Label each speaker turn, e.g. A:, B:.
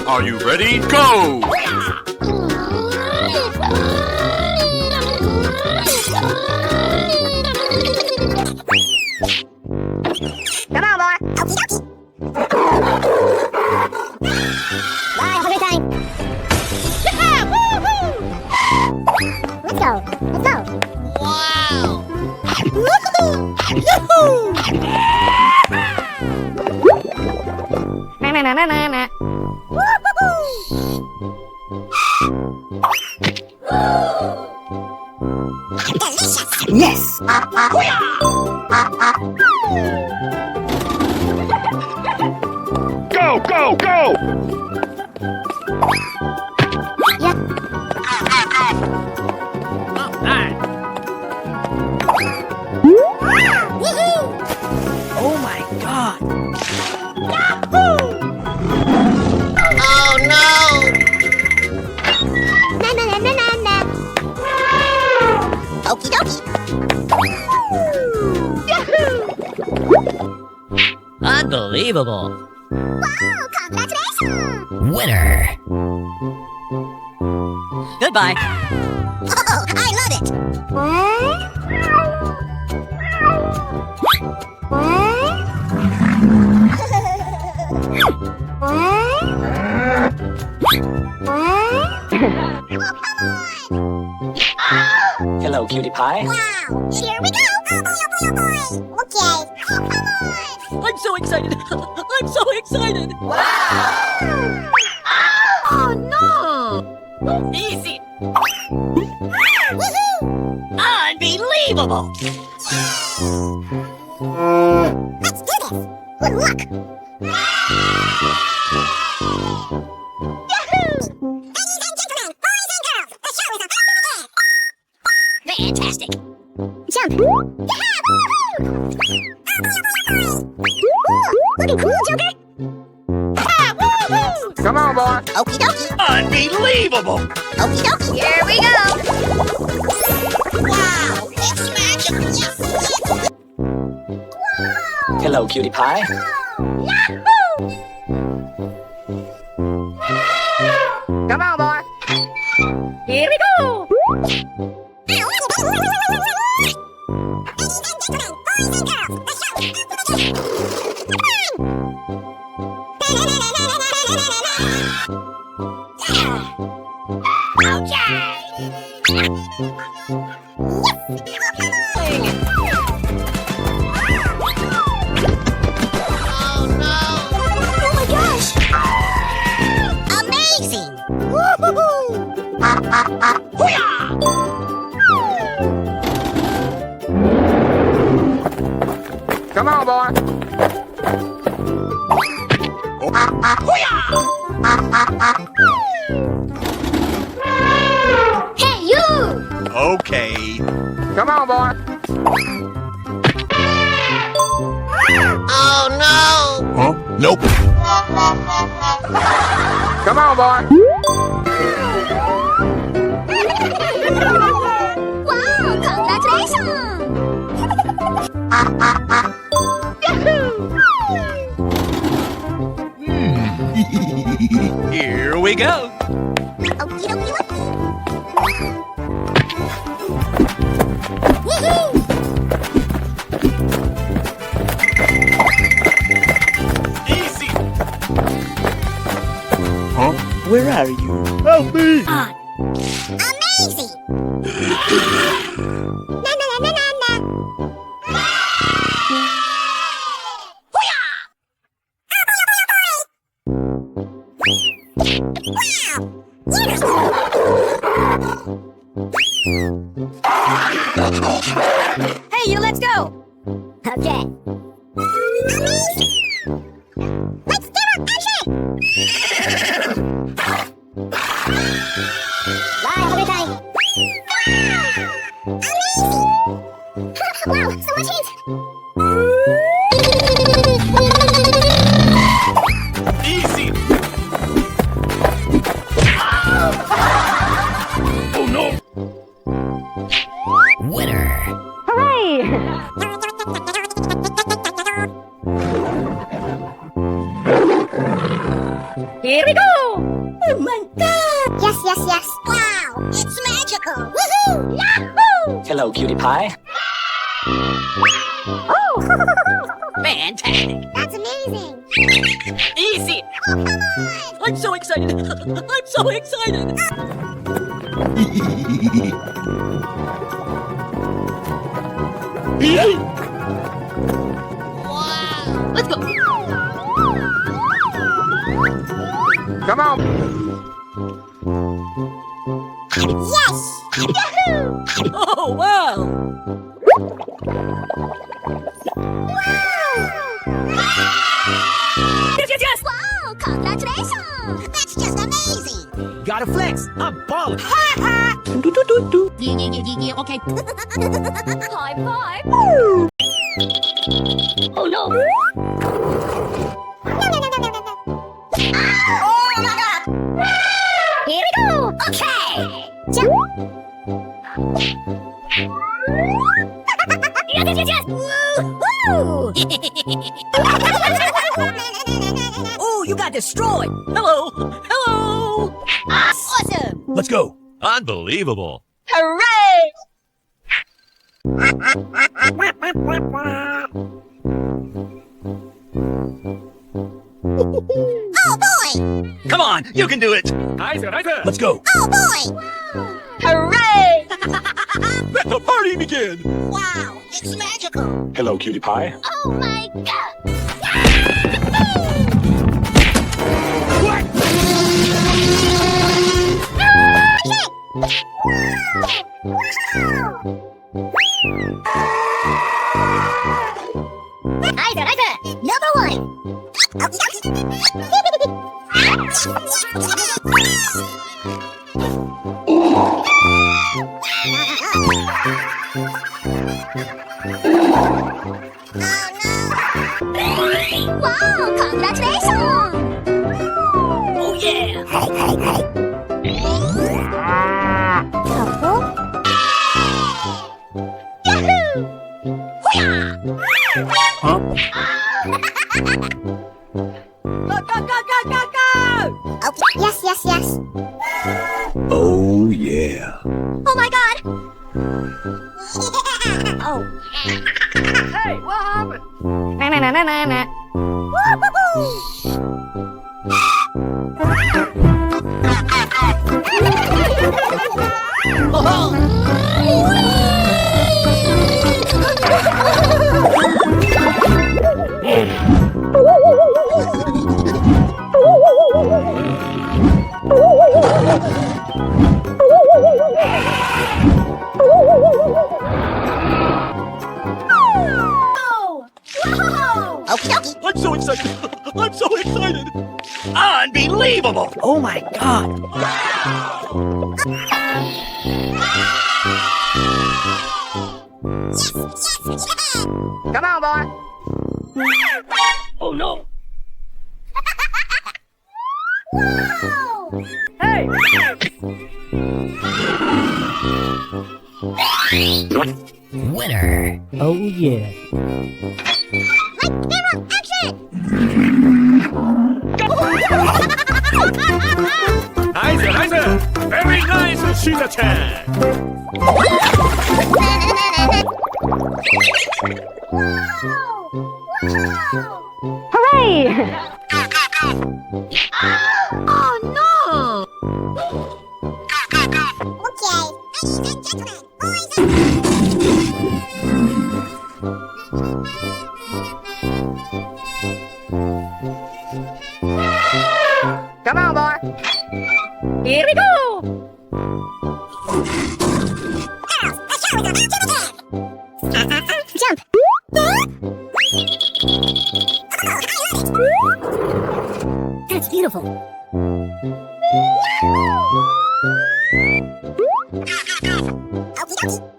A: Are you ready? Go!
B: Come on, boy. Okie dokie. Bye, have a great time. Yeah, woo-hoo! Let's go. Let's go. Wow! Yahoo! Na na na na na na. Woo-hoo-hoo! Delicious. Yes.
A: Go, go, go!
B: Yeah. Woohoo!
C: Oh my god!
B: Yahoo!
C: Oh no!
B: Na na na na na na. Okie dokie. Yahoo!
C: Unbelievable!
B: Wow! Congratulations!
C: Winner! Goodbye!
B: Oh, I love it! What?
C: Hello, cutie pie.
B: Wow! Here we go! Oh boy, oh boy, oh boy! Okay. Oh, come on!
C: I'm so excited! I'm so excited!
B: Oh no!
C: Easy!
B: Woohoo!
C: Unbelievable!
B: Let's do this! Good luck! Yahoo! Ladies and gentlemen, boys and girls, the show is about to begin!
C: Fantastic!
B: Jump! Yeah! Woohoo! Oh boy, oh boy, oh boy! Looking cool, Joker? Yeah! Woohoo!
A: Come on, boy!
B: Okie dokie!
A: Unbelievable!
B: Okie dokie! Here we go! Wow! It's magic! Yes! Yes! Wow!
C: Hello, cutie pie.
B: Yahoo!
A: Come on, boy!
B: Here we go! Ladies and gentlemen, boys and girls, the show is about to begin!
C: Oh no!
B: Oh my gosh! Amazing! Woo-hoo-hoo!
A: Come on, boy!
B: Hey, you!
A: Okay. Come on, boy!
C: Oh no!
A: Huh? Nope. Come on, boy!
B: Wow! Congratulations!
A: Here we go.
B: Okie dokie dokie. Woohoo!
A: Easy. Huh? Where are you? Help me!
B: Amazing! Na na na na na na. Hoo-yah! Wow! Hey, you, let's go! Okay. Amazing! Let's do it, action! Bye, have a good time. Amazing! Wow, so much heat!
A: Easy. Oh no.
C: Winner!
B: Hooray!
C: Here we go! Oh my god!
B: Yes, yes, yes. Wow, it's magical. Woohoo! Yahoo!
C: Hello, cutie pie.
B: Oh,
C: Fantastic!
B: that's amazing.
C: Easy!
B: Oh, come on.
C: I'm so excited! I'm so excited! Let's go!
A: Come on.
B: Yes! Yahoo!
C: Oh, wow! Yes, yes, yes!
B: Wow, congratulations! That's just amazing.
A: Gotta flex. I'm ballin'.
C: Okay.
B: High five.
C: Oh no!
B: Here we go. Okay. Jump. Yes, yes, yes, yes. Woo-hoo.
C: Oh, you got destroyed! Hello! Hello!
B: Awesome.
A: Let's go.
D: Unbelievable.
C: Hooray!
B: Oh boy.
A: Come on, you can do it. Let's go.
B: Oh boy.
C: Hooray!
A: Let the party begin.
B: Wow, it's magical.
A: Hello, cutie pie.
B: Oh my god. Either. Number one. Wow, congratulations!
C: Oh yeah!
B: Couple. Yahoo!
A: Huh?
C: Go!
B: Okay. Yes, yes, yes.
A: Oh, yeah.
B: Oh my god! Oh.
C: Hey, what happened?
B: Na. Okie dokie.
A: I'm so excited. I'm so excited.
C: Unbelievable! Oh my god!
A: Come on, boy.
C: Oh no!
B: Wow.
C: Hey! Winner! Oh yeah!
B: Like hero action!
D: Nice. Very nice, Sheila-chan.
B: Hooray! Oh no! Okay, ladies and gentlemen, boys and
A: Come on, boy.
C: Here we go!
B: girls, the show is about to begin! Jump! That's beautiful. Okie dokie.